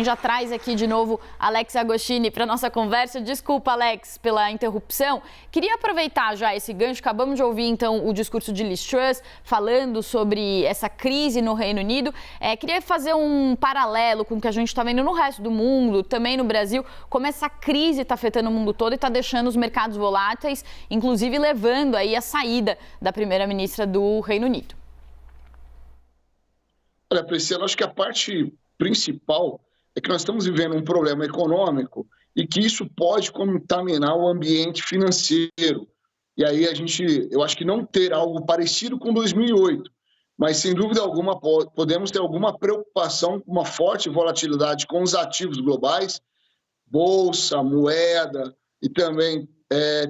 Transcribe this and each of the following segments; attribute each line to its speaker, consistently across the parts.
Speaker 1: gente já traz aqui de novo Alex Agostini para nossa conversa. Desculpa, Alex, pela interrupção. Queria aproveitar já esse gancho. Acabamos de ouvir, então, o discurso de Liz Truss falando sobre essa crise no Reino Unido. Queria fazer um paralelo com o que a gente está vendo no resto do mundo, também no Brasil, como essa crise está afetando o mundo todo e está deixando os mercados voláteis, inclusive levando aí a saída da primeira-ministra do Reino Unido.
Speaker 2: Olha, Priscila, acho que a parte principal é que nós estamos vivendo um problema econômico e que isso pode contaminar o ambiente financeiro. E aí eu acho que não ter algo parecido com 2008, mas sem dúvida alguma podemos ter alguma preocupação com uma forte volatilidade com os ativos globais, bolsa, moeda e também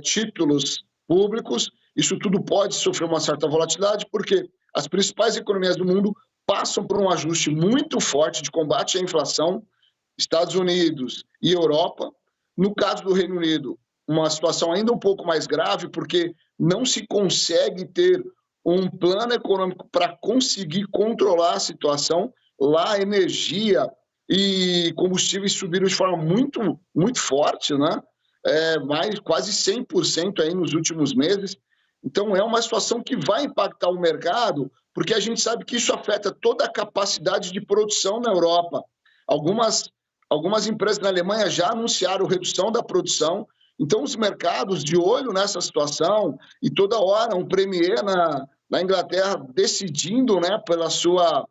Speaker 2: títulos públicos. Isso tudo pode sofrer uma certa volatilidade porque as principais economias do mundo passam por um ajuste muito forte de combate à inflação, Estados Unidos e Europa. No caso do Reino Unido, uma situação ainda um pouco mais grave, porque não se consegue ter um plano econômico para conseguir controlar a situação. Lá, a energia e combustíveis subiram de forma muito, muito forte, né? Mais quase 100% aí nos últimos meses. Então, é uma situação que vai impactar o mercado, porque a gente sabe que isso afeta toda a capacidade de produção na Europa. Algumas empresas na Alemanha já anunciaram redução da produção. Então, os mercados de olho nessa situação e toda hora um premier na Inglaterra decidindo, né, pela sua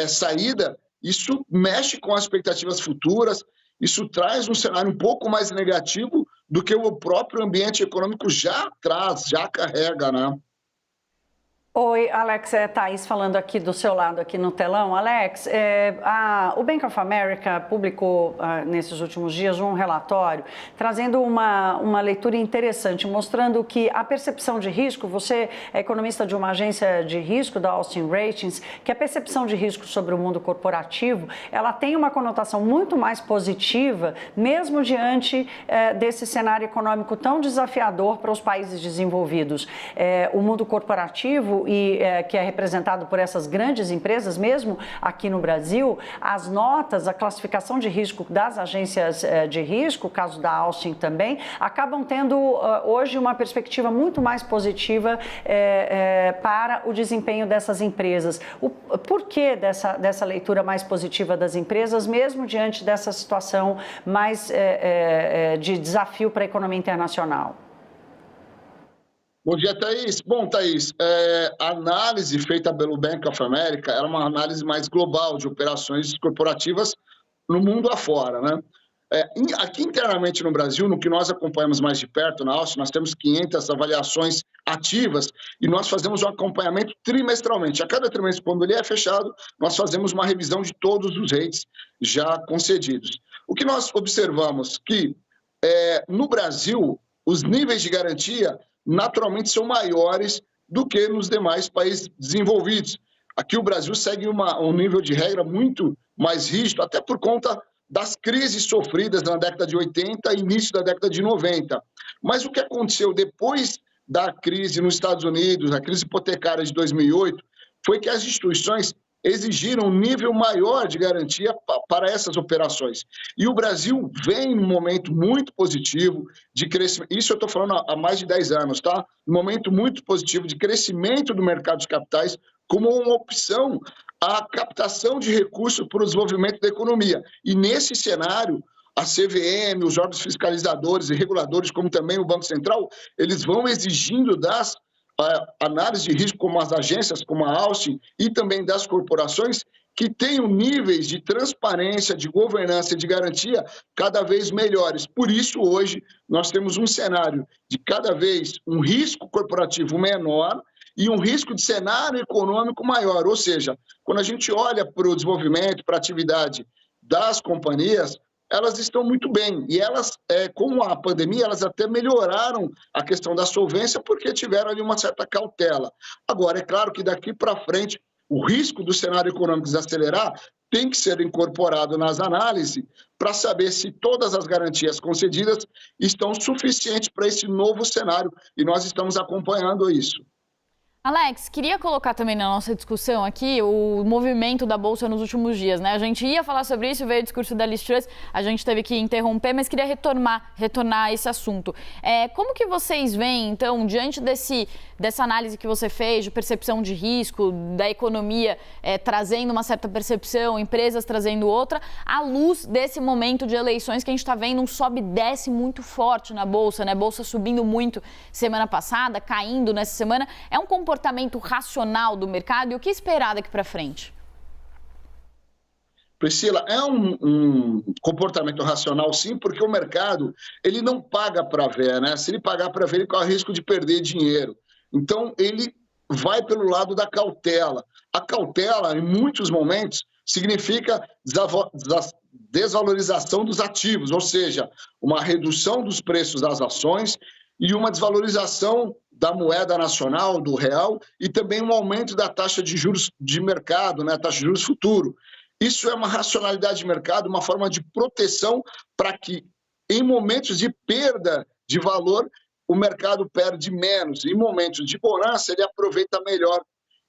Speaker 2: saída, isso mexe com as expectativas futuras, isso traz um cenário um pouco mais negativo do que o próprio ambiente econômico já traz, já carrega, né?
Speaker 3: Oi, Alex, Thaís falando aqui do seu lado, aqui no telão. Alex, o Bank of America publicou nesses últimos dias um relatório trazendo uma leitura interessante, mostrando que a percepção de risco, você é economista de uma agência de risco, da Austin Ratings, que a percepção de risco sobre o mundo corporativo, ela tem uma conotação muito mais positiva, mesmo diante desse cenário econômico tão desafiador para os países desenvolvidos. O mundo corporativo que é representado por essas grandes empresas, mesmo aqui no Brasil, as notas, a classificação de risco das agências de risco, o caso da Austin também, acabam tendo hoje uma perspectiva muito mais positiva para o desempenho dessas empresas. O porquê dessa leitura mais positiva das empresas, mesmo diante dessa situação mais de desafio para a economia internacional?
Speaker 2: Bom dia, Thaís. Bom, Thaís, a análise feita pelo Bank of America era uma análise mais global de operações corporativas no mundo afora, né? Aqui internamente no Brasil, no que nós acompanhamos mais de perto, na Austin, nós temos 500 avaliações ativas e nós fazemos um acompanhamento trimestralmente. A cada trimestre, quando ele é fechado, nós fazemos uma revisão de todos os rates já concedidos. O que nós observamos que, no Brasil, os níveis de garantia naturalmente são maiores do que nos demais países desenvolvidos. Aqui o Brasil segue um nível de regra muito mais rígido, até por conta das crises sofridas na década de 80 e início da década de 90. Mas o que aconteceu depois da crise nos Estados Unidos, a crise hipotecária de 2008, foi que as instituições exigiram um nível maior de garantia para essas operações. E o Brasil vem num momento muito positivo de crescimento, isso eu estou falando há mais de 10 anos, tá? Um momento muito positivo de crescimento do mercado de capitais como uma opção à captação de recursos para o desenvolvimento da economia. E nesse cenário, a CVM, os órgãos fiscalizadores e reguladores, como também o Banco Central, eles vão exigindo das análise de risco, como as agências, como a Austin, e também das corporações, que tenham níveis de transparência, de governança e de garantia cada vez melhores. Por isso, hoje, nós temos um cenário de cada vez um risco corporativo menor e um risco de cenário econômico maior. Ou seja, quando a gente olha para o desenvolvimento, para a atividade das companhias, elas estão muito bem. E elas, com a pandemia, elas até melhoraram a questão da solvência porque tiveram ali uma certa cautela. Agora, é claro que daqui para frente, o risco do cenário econômico desacelerar tem que ser incorporado nas análises para saber se todas as garantias concedidas estão suficientes para esse novo cenário. E nós estamos acompanhando isso.
Speaker 1: Alex, queria colocar também na nossa discussão aqui o movimento da Bolsa nos últimos dias, né? A gente ia falar sobre isso, veio o discurso da Liz Truss, a gente teve que interromper, mas queria retornar a esse assunto. Como que vocês veem, então, diante dessa análise que você fez de percepção de risco, da economia trazendo uma certa percepção, empresas trazendo outra, à luz desse momento de eleições que a gente está vendo um sobe e desce muito forte na Bolsa, né? Bolsa subindo muito semana passada, caindo nessa semana, é um comportamento racional do mercado e o que esperar daqui para frente?
Speaker 2: Priscila, é um comportamento racional, sim, porque o mercado ele não paga para ver, né? Se ele pagar para ver, ele corre o risco de perder dinheiro. Então, ele vai pelo lado da cautela. A cautela, em muitos momentos, significa desvalorização dos ativos, ou seja, uma redução dos preços das ações e uma desvalorização da moeda nacional, do real, e também um aumento da taxa de juros de mercado, né, a taxa de juros futuro. Isso é uma racionalidade de mercado, uma forma de proteção para que, em momentos de perda de valor, o mercado perde menos. Em momentos de bonança, ele aproveita melhor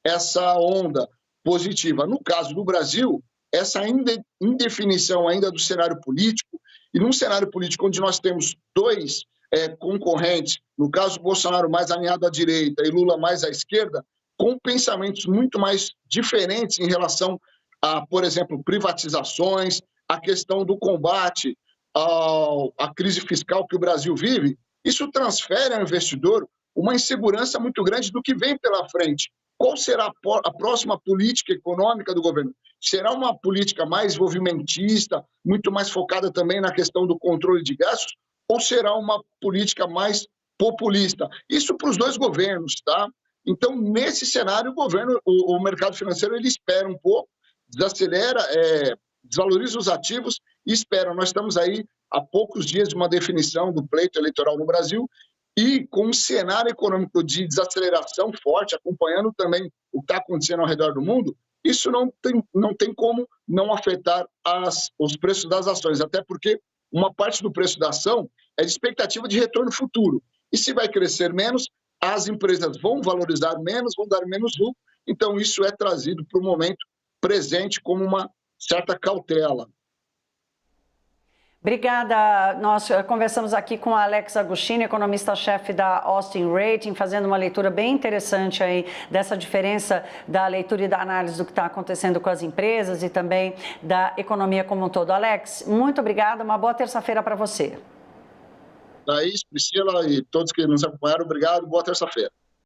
Speaker 2: essa onda positiva. No caso do Brasil, essa indefinição ainda do cenário político, e num cenário político onde nós temos dois concorrentes, no caso Bolsonaro mais alinhado à direita e Lula mais à esquerda, com pensamentos muito mais diferentes em relação a, por exemplo, privatizações, a questão do combate à crise fiscal que o Brasil vive, isso transfere ao investidor uma insegurança muito grande do que vem pela frente. Qual será a próxima política econômica do governo? Será uma política mais desenvolvimentista, muito mais focada também na questão do controle de gastos, ou será uma política mais populista? Isso para os dois governos, tá? Então, nesse cenário, o mercado financeiro, ele espera um pouco, desacelera, desvaloriza os ativos e espera. Nós estamos aí há poucos dias de uma definição do pleito eleitoral no Brasil e com um cenário econômico de desaceleração forte, acompanhando também o que está acontecendo ao redor do mundo, isso não tem como não afetar os preços das ações, até porque uma parte do preço da ação é de expectativa de retorno futuro. E se vai crescer menos, as empresas vão valorizar menos, vão dar menos lucro. Então, isso é trazido para o momento presente como uma certa cautela.
Speaker 3: Obrigada. Nós conversamos aqui com a Alex Agostini, economista-chefe da Austin Rating, fazendo uma leitura bem interessante aí dessa diferença da leitura e da análise do que está acontecendo com as empresas e também da economia como um todo. Alex, muito obrigada. Uma boa terça-feira para você.
Speaker 2: Thaís, Priscila e todos que nos acompanharam, obrigado. Boa terça-feira.